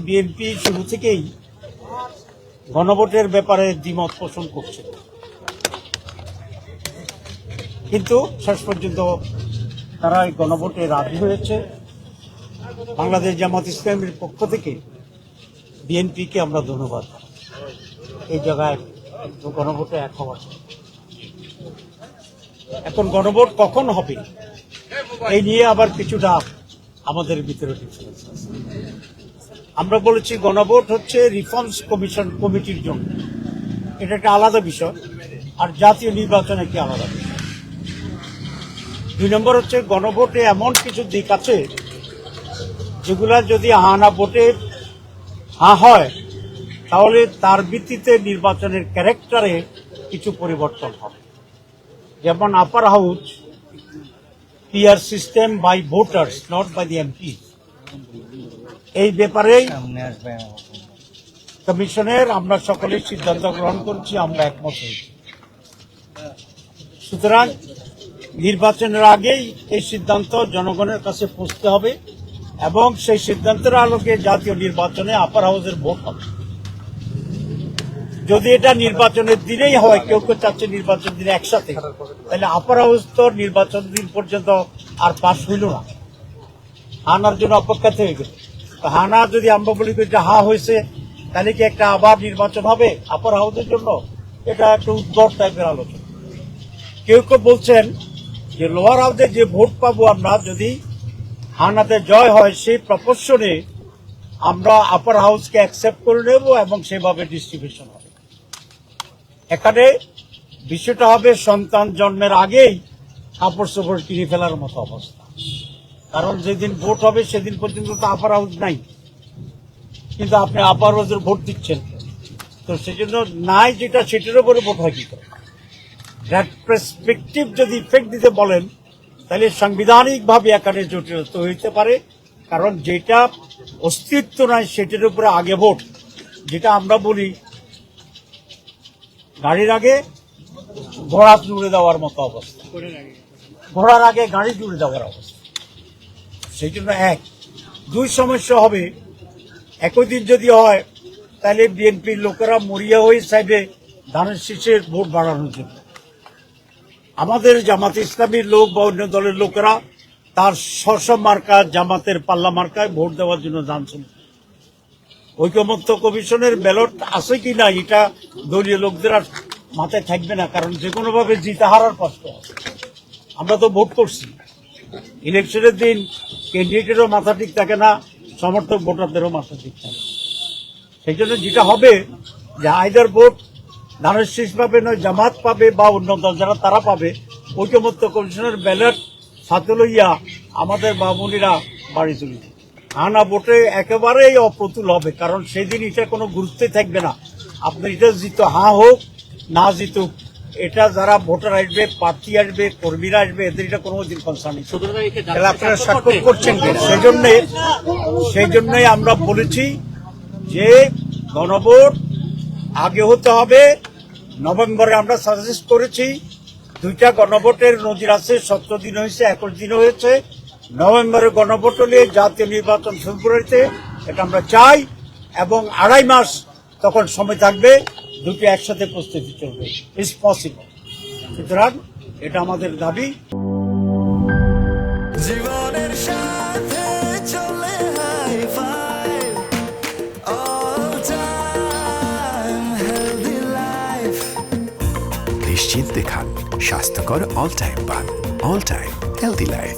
BNP শুরু থেকেই গণভোটের ব্যাপারে দ্বিমত পোষণ করছে, কিন্তু শেষ পর্যন্ত তারা এই গণভোটে রাজি হয়েছে। বাংলাদেশ জামাত ইসলামের পক্ষ থেকে বিএনপিকে আমরা ধন্যবাদ। এই জায়গায় গণভোটে এক হওয়ার, এখন গণভোট কখন হবে এই নিয়ে আবার কিছুটা আমাদের ভিতরে ডিফারেন্স আছে। আমরা বলেছি গণভোট হচ্ছে রিফর্মস কমিটির জন্য, এটা একটা আলাদা বিষয়, আর জাতীয় নির্বাচন একটি আলাদা বিষয়। 2 নম্বর হচ্ছে গণভোটে এমন কিছু দিক আছে যেগুলা যদি হা না ভোটে হা হয় তাহলে তার ভিত্তিতে নির্বাচনের ক্যারেক্টারে কিছু পরিবর্তন হবে। যেমন upper house PR system by voters, not by the MP, এই ব্যাপারে কমিশনের আমরা সকলে সিদ্ধান্ত গ্রহণ করছি, আমরা একমত হয়েছি। সুতরাং নির্বাচনের আগেই এই সিদ্ধান্ত জনগণের কাছে পৌঁছতে হবে এবং সেই সিদ্ধান্তের আলোকে জাতীয় নির্বাচনে আপার হাউসের ভোট হবে। যদি এটা নির্বাচনের দিনেই হয়, কেউ কেউ চাচ্ছে নির্বাচন দিনে একসাথে, তাহলে আপার হাউস তো নির্বাচন দিন পর্যন্ত আর পাশ হইল না, হানার জন্য অপেক্ষাতে হয়ে গেল। হানা যদি আমরা বলি যে হা হয়েছে, তাহলে কি একটা আবার নির্বাচন হবে আপার হাউসের জন্য? এটা একটা উদ্ভট টাইপের আলোচনা। কেউ কেউ বলছেন যে লোয়ার হাউসে যে ভোট পাবো আমরা, যদি হানাতে জয় হয়, সেই প্রপোর্শনে আমরা আপার হাউসকে অ্যাকসেপ্ট করে নেব এবং সেভাবে ডিস্ট্রিবিউশন হবে। এখানে বিষয়টা হবে সন্তান জন্মের আগেই কাপড় চোপড় কিনে ফেলার মতো অবস্থা, কারণ যেদিন ভোট হবে সেদিন পর্যন্ত তো আপার হাউস নাই, কিন্তু আপনি আপার হাউসের ভোট দিচ্ছেন, তো সেজন্য নাই যেটা সেটার উপরে ভোট হয় কি করে? দ্যাট পার্সপেক্টিভ যদি ইফেক্ট দিতে বলেন তাহলে সাংবিধানিকভাবে এখানে জটিলতা হইতে পারে, কারণ যেটা অস্তিত্ব নাই সেটার উপরে আগে ভোট, যেটা আমরা বলি গাড়ির আগে ঘোড়া জুড়ে দেওয়ার মতো অবস্থা, ঘোড়ার আগে গাড়ি জুড়ে দেওয়ার অবস্থা। সেই জন্য 1, 2 সমস্যা হবে। একই দিন যদি হয় তাহলে বিএনপির লোকেরা মরিয়া হয়ে চাইবে ধানের শীষের ভোট বাড়ানোর জন্য, আমাদের জামাত ইসলামীর লোক বা অন্য দলের লোকেরা তার স্ব মার্কা জামাতের পাল্লা মার্কায় ভোট দেওয়ার জন্য জানছেন। ঐকমত্য কমিশনের ব্যালট আছে কি না এটা দলীয় লোকদের আর মাথায় থাকবে না, কারণ যে কোনোভাবে জিতে হারার কষ্ট আছে। আমরা তো ভোট করছি, ইলেকশনের দিন ক্যান্ডিডেটেরও মাথা ঠিক থাকে না, সমর্থক ভোটারদেরও মাথা ঠিক থাকে। সেই জন্য যেটা হবে যে আইদার ভোট ধানের শীষ পাবে, নয় জামাত পাবে বা অন্য দল যারা তারা পাবে, ঐকমত্য কমিশনের ব্যালট সাথে লইয়া আমাদের বামুনিরা বাড়ি চলে যাবে। হানা ভোটে একেবারেই অপ্রতুল হবে, কারণ সেদিন এটা কোনো গুরুত্বই থাকবে না। আপনি এটা জিত হা হোক না জিতুক, এটা যারা ভোটার আসবে, প্রার্থী আসবে, কর্মীরা আসবে, এদের এটা কোনো দিন কনসার্ন নেই। আপনারা স্বাক্ষর করছেন, সেই জন্যই আমরা বলেছি যে গণভোট আগে হতে হবে। নভেম্বরে আমরা সাজেস্ট করেছি, 2টা গণভোটের নজির আছে, 17 দিন হয়েছে, 21 দিন হয়েছে। নভেম্বরে গণভোট হলে জাতীয় নির্বাচন শুরু করেছে, এটা আমরা চাই, এবং 2.5 মাস তখন সময় থাকবে, দুটো একসাথে প্রস্তুতি চলবে, ইজ পসিবল। সুতরাং এটা আমাদের দাবি। জীবনের সাথে চলে নিশ্চিন্তে খান স্বাস্থ্যকর অল টাইম পান, অল টাইম হেলদি লাইফ।